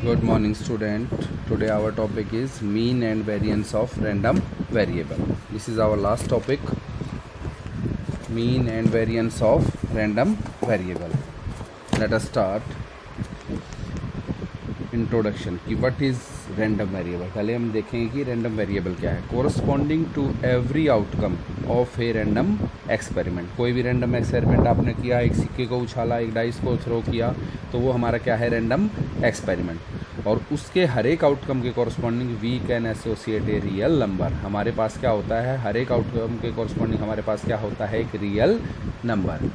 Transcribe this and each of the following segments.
Good morning, student. Today our topic is mean and variance of random variable. This is our last topic, mean and variance of random variable. Let us start. Introduction कि what is random variable. पहले हम देखेंगे कि random variable क्या है। Corresponding to every outcome of a random experiment. कोई भी random experiment आपने किया, एक सिक्के को उछाला, एक डाइस को थ्रो किया, तो वो हमारा क्या है, रैंडम एक्सपेरिमेंट। और उसके हर एक आउटकम के corresponding we can associate a real number. हमारे पास क्या होता है, हर एक आउटकम के कॉरस्पॉन्डिंग हमारे पास क्या होता है, एक रियल नंबर।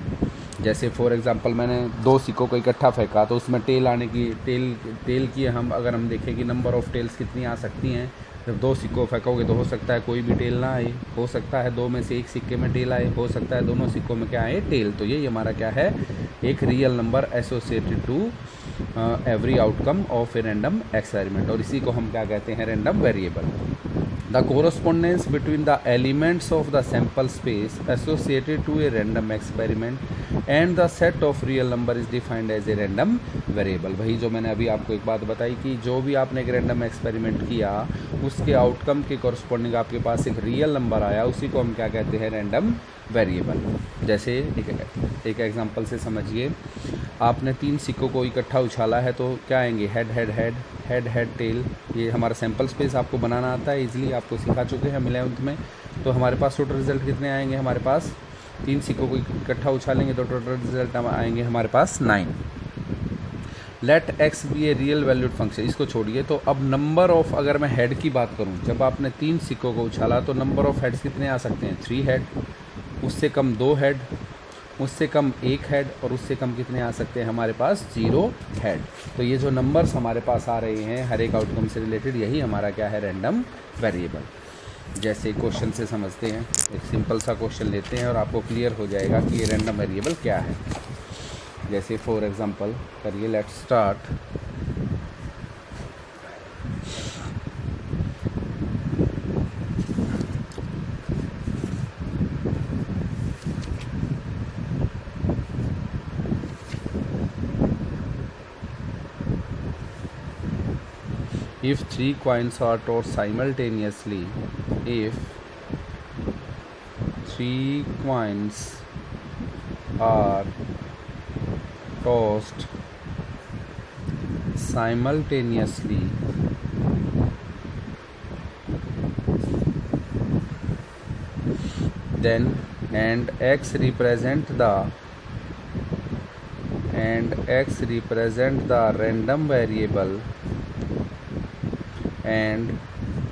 जैसे फॉर एग्जांपल मैंने दो सिक्कों को इकट्ठा फेंका, तो उसमें टेल आने की टेल की अगर हम देखें कि नंबर ऑफ़ टेल्स कितनी आ सकती हैं। जब दो सिक्कों फेंकोगे तो हो सकता है कोई भी टेल ना आए, हो सकता है दो में से एक सिक्के में टेल आए, हो सकता है दोनों सिक्कों में क्या आए, टेल। तो ये हमारा क्या है, एक real number associated to every outcome of a random experiment. और इसी को हम क्या कहते हैं, random variable. The correspondence between the elements of the sample space associated to a random experiment and the set of real number is defined as a random variable। वही जो मैंने अभी आपको एक बात बताई कि जो भी आपने एक रैंडम एक्सपेरिमेंट किया, उसके आउटकम के कॉरस्पॉन्डिंग आपके पास एक रियल नंबर आया, उसी को हम क्या कहते हैं, रैंडम वेरिएबल। जैसे एक एग्जांपल से समझिए, आपने तीन सिक्कों को इकट्ठा उछाला है, तो क्या आएंगे, head head head, head head tail. ये हमारा सैम्पल स्पेस आपको बनाना आता है, इजीली आपको सिखा चुके हैं 11th में। तो हमारे पास टोटल रिजल्ट कितने आएंगे, हमारे पास तीन सिक्कों को इकट्ठा उछालेंगे तो टोटल रिजल्ट आएंगे हमारे पास 9। Let X be a real valued function. इसको छोड़िए, तो अब नंबर ऑफ, अगर मैं हेड की बात करूं, जब आपने तीन सिक्कों को उछाला तो नंबर ऑफ हेड्स कितने आ सकते हैं, 3 हेड। उससे कम 2 हेड, उससे कम 1 हेड, और उससे कम कितने आ सकते हैं हमारे पास, 0 हेड। तो ये जो नंबर्स हमारे पास आ रहे हैं हर एक आउटकम से रिलेटेड, यही हमारा क्या है, रैंडम वेरिएबल। जैसे क्वेश्चन से समझते हैं, एक सिंपल सा क्वेश्चन लेते हैं और आपको क्लियर हो जाएगा कि ये रैंडम वेरिएबल क्या है। जैसे फॉर एग्जांपल करिए, let's start. If 3 coins are tossed simultaneously, if 3 coins are tossed simultaneously, then and x represent the random variable and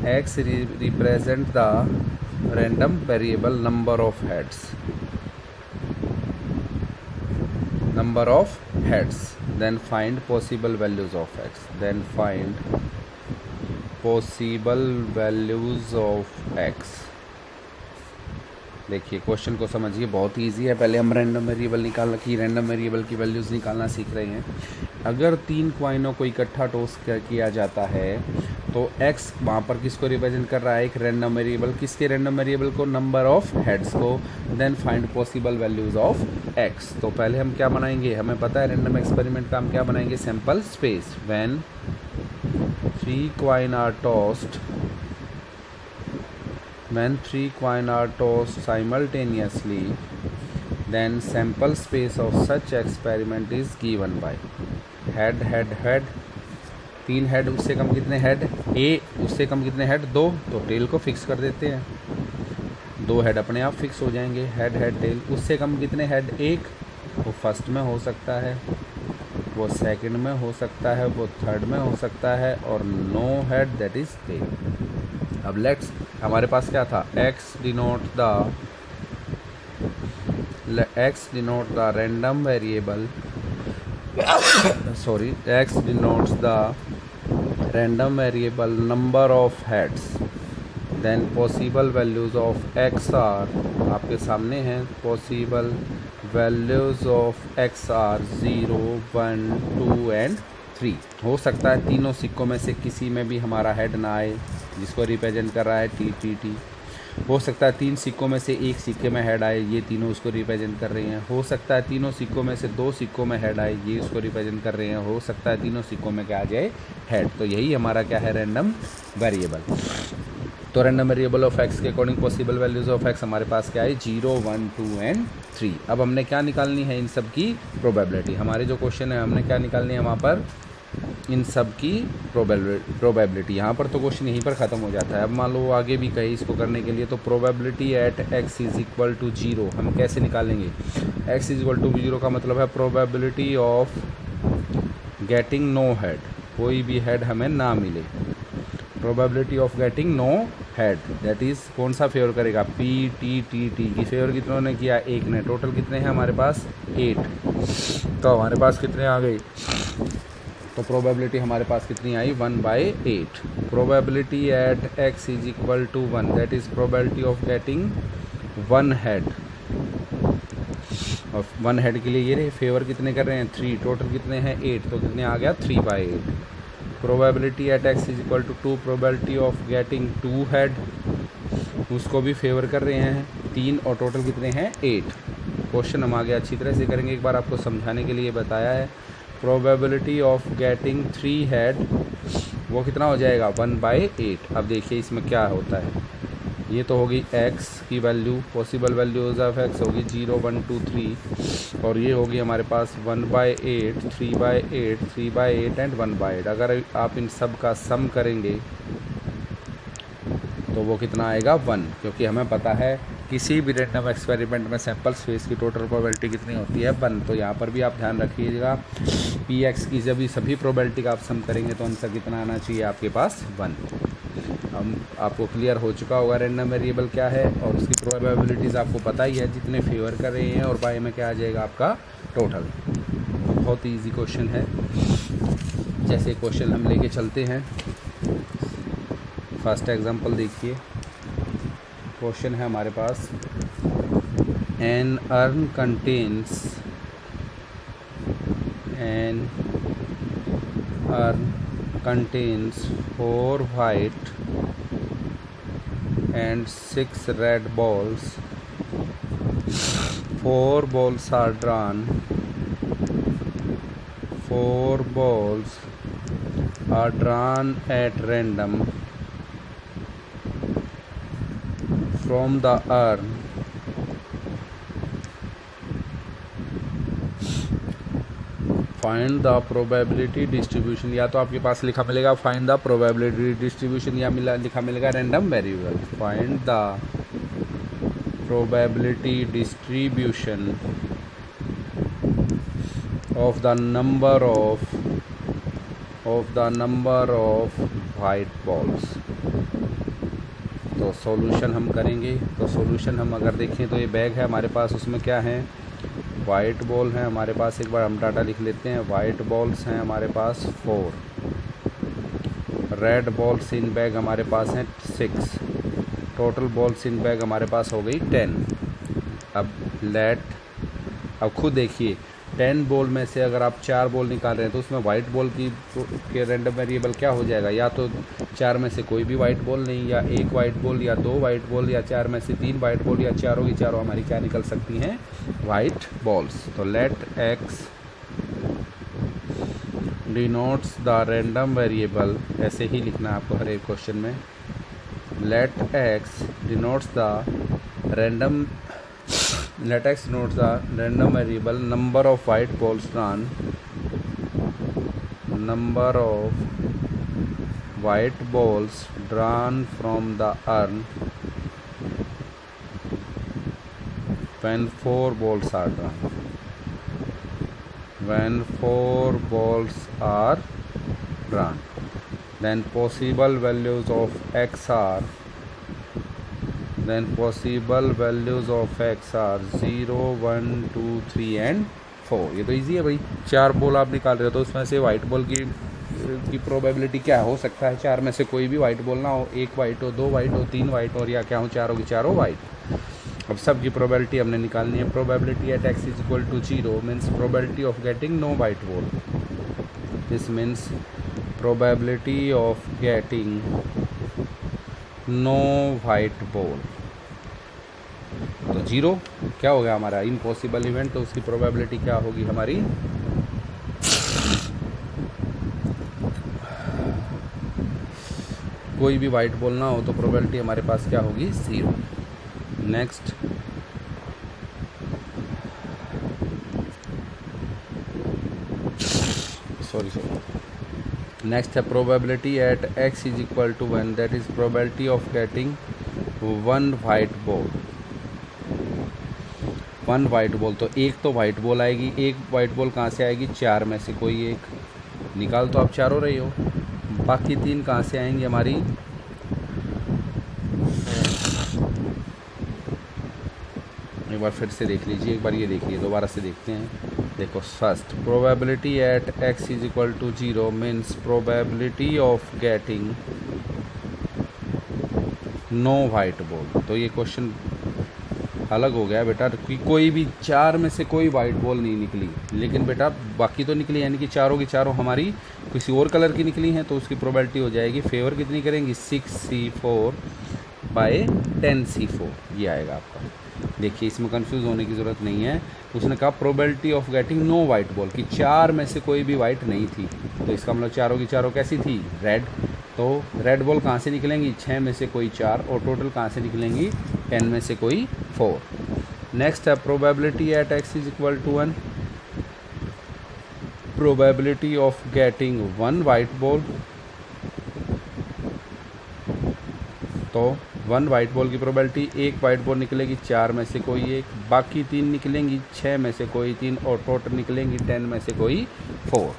x represent the random variable number of heads, then find possible values of x, देखिए question को समझिए, बहुत ही easy है। पहले हम random variable की values निकालना सीख रहे हैं। अगर 3 क्वाइनों को इकट्ठा टॉस किया जाता है तो x वहाँ पर किसको रिप्रेजेंट कर रहा है, एक रैंडम वेरिएबल। किसके रैंडम वेरिएबल को, नंबर ऑफ हेड्स को। Then find possible values of x। तो पहले हम क्या बनाएंगे, हमें पता है रैंडम एक्सपेरिमेंट का हम क्या बनाएंगे, sample space. When 3 coins are tossed simultaneously, then sample space of such experiment is given by head head head, 3 head, उससे कम कितने हेड, ए, उससे कम कितने हेड, 2, तो टेल को फिक्स कर देते हैं, 2 हेड अपने आप फिक्स हो जाएंगे, हेड हेड टेल। उससे कम कितने हेड, 1, वो फर्स्ट में हो सकता है, वो सेकंड में हो सकता है, वो थर्ड में हो सकता है, और no head, that is tail. अब लेट्स, हमारे पास क्या था, x denote the random variable, sorry, x denotes the random variable number of heads, then possible values of x are, आपके सामने हैं, possible values of x are 0, 1, 2 and 3। हो सकता है तीनों सिक्कों में से किसी में भी हमारा हेड ना आए, जिसको रिप्रेजेंट कर रहा है टी टी टी। हो सकता है 3 सिक्कों में से एक सिक्के में हेड आए, ये तीनों उसको रिप्रेजेंट कर रहे हैं। हो सकता है तीनों सिक्कों में से 2 सिक्कों में हेड आए, ये उसको रिप्रेजेंट कर रहे हैं। हो सकता है तीनों सिक्कों में क्या आ जाए, हेड। तो यही हमारा क्या है, रैंडम वेरिएबल। तो रैंडम वेरिएबल ऑफ एक्स के according possible values of x हमारे पास क्या है, 0, 1, 2 एंड 3। अब हमने क्या निकालनी है, इन सब की प्रोबेबिलिटी। हमारे जो क्वेश्चन है हमने क्या निकालनी है वहाँ पर, इन सब की प्रोबेबिलिटी। यहाँ पर तो क्वेश्चन यहीं पर ख़त्म हो जाता है। अब मान लो आगे भी कहीं इसको करने के लिए, तो probability at X is equal to 0 हम कैसे निकालेंगे। एक्स इज इक्वल टू 0 का मतलब है probability of getting no head, कोई भी हेड हमें ना मिले। Probability of getting no head, that is कौन सा फेवर करेगा, पी टी टी टी की फेवर कितनों ने किया, एक ने। टोटल कितने हैं हमारे पास, 8। तो हमारे पास कितने आ गए, तो प्रोबेबिलिटी हमारे पास कितनी आई, 1/8। Probability at X is equal to 1, that is probability of getting 1 head. और 1 हेड के लिए ये रहे, फेवर कितने कर रहे हैं, 3। टोटल कितने हैं, 8, तो कितने आ गया, 3/8। Probability at X is equal to 2, probability of getting 2 head, उसको भी फेवर कर रहे हैं 3, और टोटल कितने हैं, 8। क्वेश्चन हम आगे अच्छी तरह से करेंगे, एक बार आपको समझाने के लिए बताया है। प्रोबेबिलिटी ऑफ गेटिंग 3 हेड, वो कितना हो जाएगा, 1/8। अब देखिए इसमें क्या होता है, ये तो होगी x की value, possible values of x होगी 0, 1, 2, 3, और ये होगी हमारे पास 1/8, 3/8, 3/8 एंड 1/8। अगर आप इन सब का सम करेंगे तो वो कितना आएगा, 1, क्योंकि हमें पता है किसी भी रैंडम एक्सपेरिमेंट में सैंपल स्पेस की टोटल प्रोबेबिलिटी कितनी होती है, 1। तो यहाँ पर भी आप ध्यान रखिएगा, पी एक्स की जब भी सभी प्रोबेबिलिटी का आप सम करेंगे तो आंसर कितना आना चाहिए आपके पास, 1। हम आपको क्लियर हो चुका होगा रैंडम वेरिएबल क्या है, और उसकी प्रोबेबिलिटीज़ आपको पता ही है, जितने फेवर कर रहे हैं, और बाय में क्या आ जाएगा आपका टोटल। बहुत ईजी क्वेश्चन है। जैसे क्वेश्चन हम लेके चलते हैं, फर्स्ट एग्जांपल देखिए। क्वेश्चन है हमारे पास, N earn contains 4 white and 6 red balls. 4 balls are drawn. 4 balls are drawn at random from the urn. Find the probability distribution, या तो आपके पास लिखा मिलेगा फाइंड द प्रोबेबिलिटी डिस्ट्रीब्यूशन, या लिखा मिलेगा random variable. Find the probability distribution of the number of white balls. तो solution हम करेंगे, तो सॉल्यूशन हम अगर देखें तो ये बैग है हमारे पास, उसमें क्या है, वाइट बॉल हैं हमारे पास। एक बार हम डाटा लिख लेते हैं, वाइट बॉल्स हैं हमारे पास 4, रेड बॉल्स इन बैग हमारे पास हैं 6, टोटल बॉल्स इन बैग हमारे पास हो गई 10। अब खुद देखिए, 10 बॉल में से अगर आप 4 बॉल निकाल रहे हैं तो उसमें वाइट बॉल के रैंडम वेरिएबल क्या हो जाएगा, या तो 4 में से कोई भी वाइट बॉल नहीं, या 1 वाइट बॉल, या 2 वाइट बॉल, या 4 में से 3 वाइट बॉल, या चारों की चारों हमारी क्या निकल सकती हैं, वाइट बॉल्स। तो let x denotes the random variable, ऐसे ही लिखना है आपको हर एक क्वेश्चन में। लेट एक्स डिनोट्स द रैंडम variable number of white balls drawn, number of white balls drawn from the urn when 4 balls are drawn. When 4 balls are drawn, then possible values of x are 0, 1, 2, 3 and 4। ये तो easy है भाई, 4 ball आप निकाल रहे हो तो उसमें से वाइट बॉल की प्रोबेबिलिटी क्या हो सकता है, 4 में से कोई भी वाइट बॉल ना हो, 1 वाइट हो, 2 वाइट हो, 3 वाइट हो, या क्या हो, चारों की चारों वाइट। अब सब की प्रोबेबिलिटी हमने निकालनी है। Probability at X is equal to 0 means probability of getting no white ball, this means probability of getting no white ball. 0 क्या हो गया हमारा इम्पॉसिबल इवेंट, तो उसकी प्रोबेबिलिटी क्या होगी हमारी, कोई भी वाइट बॉल ना हो तो प्रोबेबिलिटी हमारे पास क्या होगी 0। नेक्स्ट नेक्स्ट है probability at x is equal to 1, that is probability of getting one white ball. One white ball, तो एक तो वाइट बॉल आएगी, एक वाइट बॉल कहाँ से आएगी, 4 में से कोई एक निकाल, तो आप चारों रही हो, बाकी 3 कहाँ से आएंगी हमारी, एक बार फिर से देख लीजिए, एक बार ये देखिए, दोबारा से देखते हैं। देखो first probability at x is equal to 0 means probability of getting no white ball. तो ये क्वेश्चन अलग हो गया बेटा कि कोई भी 4 में से कोई वाइट बॉल नहीं निकली, लेकिन बेटा बाकी तो निकली, यानी कि चारों की चारों हमारी किसी और कलर की निकली हैं, तो उसकी प्रोबेबिलिटी हो जाएगी, फेवर कितनी करेंगी 6c4/10c4 ये आएगा आपका। देखिए इसमें कंफ्यूज होने की ज़रूरत नहीं है, उसने कहा probability of getting no white ball कि 4 में से कोई भी वाइट नहीं थी, तो इसका मतलब चारों की चारों कैसी थी, रेड। तो रेड बॉल कहाँ से निकलेंगी, 6 में से कोई 4, और टोटल कहाँ से निकलेंगी 10 में से कोई 4। नेक्स्ट है probability at x is equal to 1, probability of getting one white ball. तो 1 वाइट बॉल की प्रोबेबिलिटी, एक वाइट बॉल निकलेगी 4 में से कोई एक, बाकी 3 निकलेंगी 6 में से कोई 3, और टोटल निकलेंगी 10 में से कोई 4।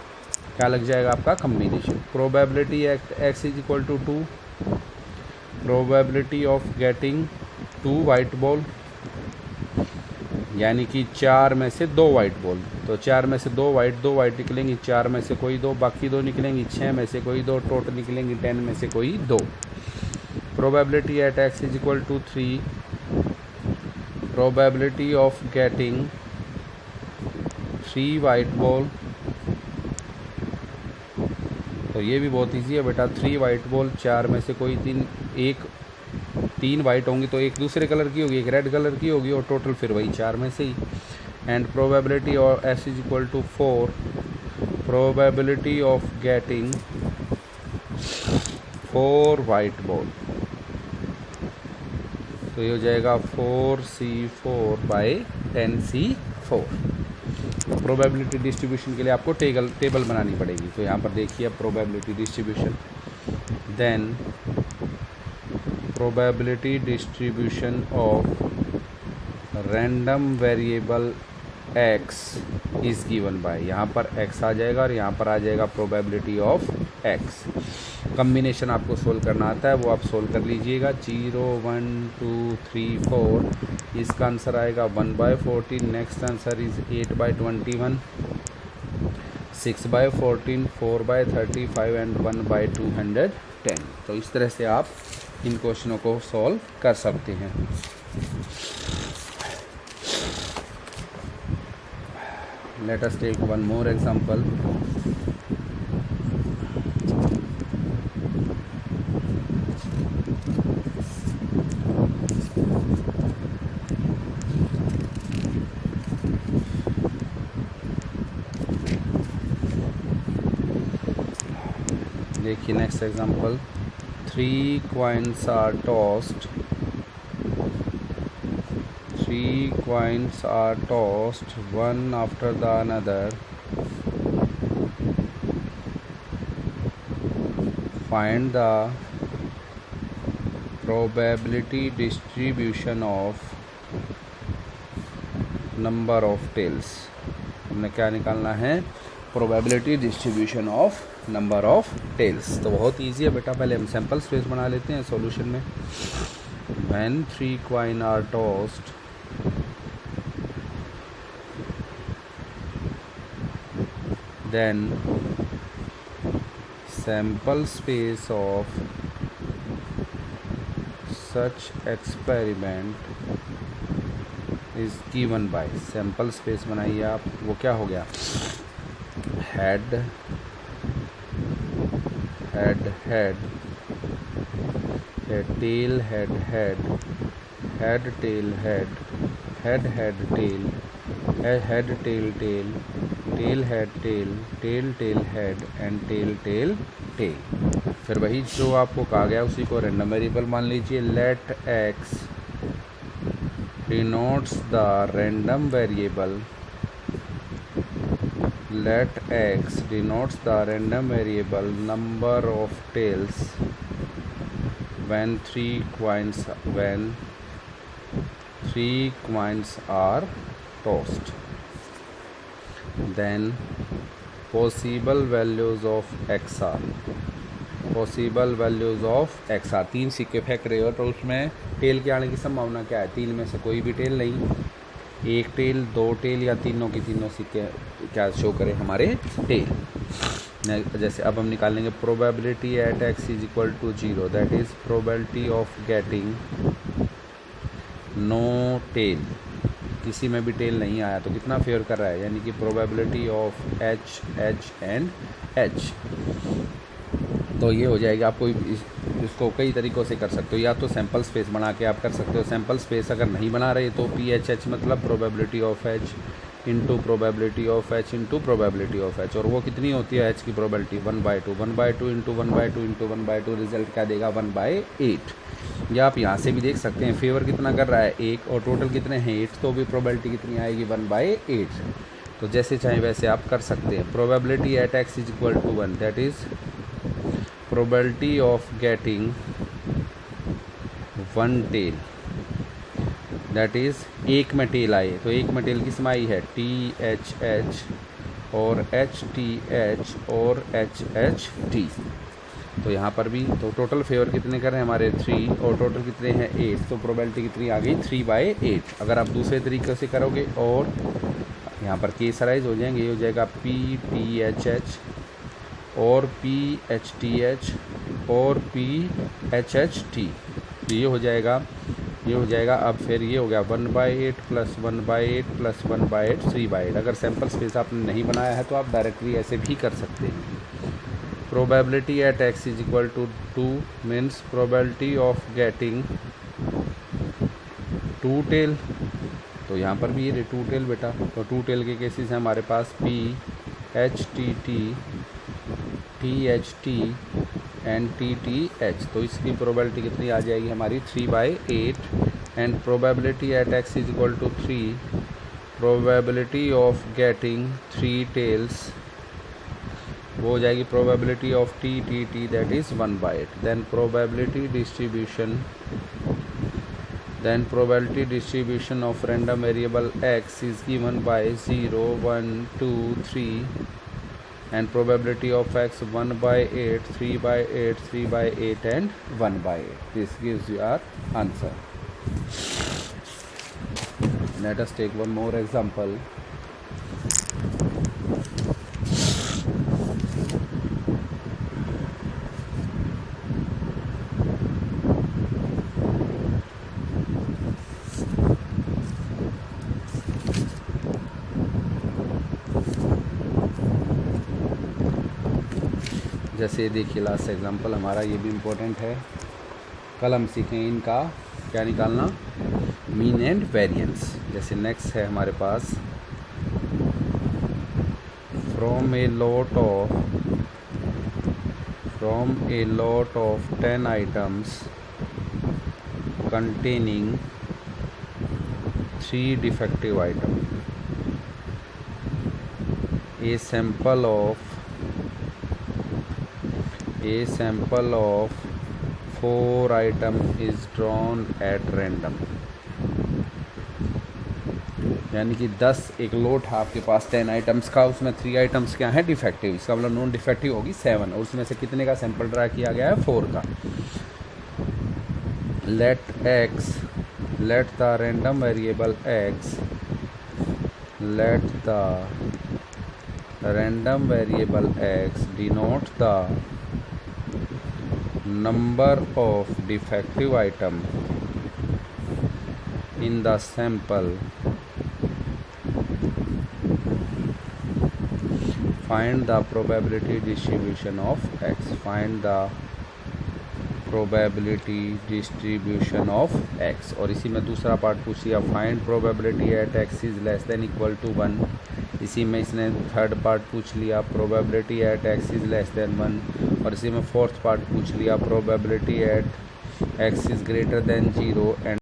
क्या लग जाएगा आपका combination. Probability at x is equal to 2, probability of getting 2 white ball, यानी कि 4 में से 2 वाइट बॉल, तो 4 में से 2 वाइट निकलेंगी, 4 में से कोई 2, बाकी 2 निकलेंगी 6 में से कोई 2, टोटल निकलेंगी 10 में से कोई 2। Probability at x is equal to 3, probability of getting 3 white ball, तो ये भी बहुत इजी है बेटा, 3 वाइट बॉल, 4 में से कोई 3 वाइट होंगी, तो एक दूसरे कलर की होगी, एक रेड कलर की होगी, और टोटल फिर वही 4 में से ही। And probability of s is equal to 4, probability of getting 4 white ball, तो ये हो जाएगा 4c4/10c4। प्रोबेबिलिटी डिस्ट्रीब्यूशन के लिए आपको टेबल बनानी पड़ेगी, तो यहाँ पर देखिए probability distribution, then probability distribution of random variable x is given by, यहाँ पर x आ जाएगा और यहाँ पर आ जाएगा प्रोबेबिलिटी ऑफ x। कम्बिनेशन आपको सोल्व करना आता है, वो आप सोल्व कर लीजिएगा। 0 1 2 3 4, इसका आंसर आएगा 1/14। Next answer is 8/21, 6/14, 4/35 and 1/210। तो इस तरह से आप इन क्वेश्चनों को सॉल्व कर सकते हैं। Let us take one more example. देखिए next example, 3 coins are tossed. 3 coins are tossed one after the another. Find the probability distribution of number of tails. हमने क्या निकालना है, probability distribution of number of tails. तो बहुत easy है बेटा, पहले हम सैम्पल स्पेस बना लेते हैं सॉल्यूशन में। When 3 coins are tossed, then sample space of such experiment is given by, sample space बनाइए आप, वो क्या हो गया, head tail, head tail, head head tail, head tail tail, tail head tail head and tail tail। फिर वही जो आपको कहा गया उसी को रैंडम वेरिएबल मान लीजिए। Let x denotes the random variable, let x denotes the random variable number of tails when three coins are tossed, then possible values of x are, possible values of X are. 3 सिक्के फेंक रहे हो तो उसमें tell के आने की संभावना क्या है? 3 में से कोई भी टेल नहीं, 1 टेल, 2 टेल या तीनों की तीनों सिक्के क्या शो करें हमारे टेल। जैसे अब हम निकालेंगे probability at X is equal to 0, that is probability of getting no tail, किसी में भी टेल नहीं आया तो कितना फेवर कर रहा है, यानी कि probability of H H and H. तो ये हो जाएगा। आपको इसको कई तरीक़ों से कर सकते हो, या तो सैम्पल स्पेस बना के आप कर सकते हो। सैम्पल स्पेस अगर नहीं बना रहे तो पी एच एच मतलब probability of H into probability of H into probability of H. और वो कितनी होती है एच की प्रोबेबिलिटी? 1/2, 1/2 इंटू 1/2 इंटू 1/2, रिजल्ट क्या देगा? 1/8। या आप यहाँ से भी देख सकते हैं फेवर कितना कर रहा है 1 और टोटल कितने हैं 8, तो भी प्रोबेबिलिटी कितनी आएगी? 1/8। तो जैसे चाहें वैसे आप कर सकते हैं। Probability at X is equal to 1, that is probability of getting one tail, that is एक में टेल आए तो एक में टेल किस में आई है? टी एच एच और एच टी एच और एच एच टी। तो यहाँ पर भी तो टोटल फेवर कितने कर रहे हैं हमारे 3 और टोटल कितने हैं 8, तो प्रोबेबिलिटी कितनी आ गई? 3/8। अगर आप दूसरे तरीके से करोगे और यहाँ पर केस राइज हो जाएंगे, ये हो जाएगा पी टी एच एच और पी एच टी एच और पी एच एच टी, ये हो जाएगा, ये हो जाएगा। अब फिर ये हो गया 1/8 प्लस 1/8 प्लस 1/8 3/8। अगर सैम्पल स्पेस आपने नहीं बनाया है तो आप डायरेक्टली ऐसे भी कर सकते हैं। Probability at X is equal to 2 means probability of getting 2 tail. तो यहाँ पर भी ये 2 टेल बेटा, तो 2 टेल के केसेस हैं हमारे पास P H T T, T H T and T T H. तो इसकी प्रोबेबिलिटी कितनी आ जाएगी हमारी? 3/8। And probability at X is equal to 3, probability of getting 3 tails, वो हो जाएगी probability of T T T, that is 1/8। Then probability distribution of random variable x is given by 0, 1, 2, 3 and probability of x 1/8, 3/8, 3/8 and 1/8. This gives you our answer. Let us take one more example. जैसे देखिए last example हमारा, ये भी important है। कल हम सीखें इनका क्या निकालना, मीन एंड वेरिएंस। जैसे नेक्स्ट है हमारे पास, from a lot of 10 items containing 3 defective item, a sample of 4 item is drawn at random। यानी कि 10 एक लोट है आपके पास 10 आइटम्स का, उसमें 3 आइटम्स क्या हैं डिफेक्टिव, इसका मतलब नॉन डिफेक्टिव होगी 7 और उसमें से कितने का सैंपल ड्रा किया गया है 4 का। let the random variable x denote the number of defective item in the sample, find the probability distribution of x, find the probability distribution of X. और इसी में दूसरा पार्ट पूछ लिया find probability at X is less than equal to 1। इसी में इसने third part पूछ लिया probability at X is less than 1। और इसी में फोर्थ पार्ट पूछ लिया probability at X is greater than 0 and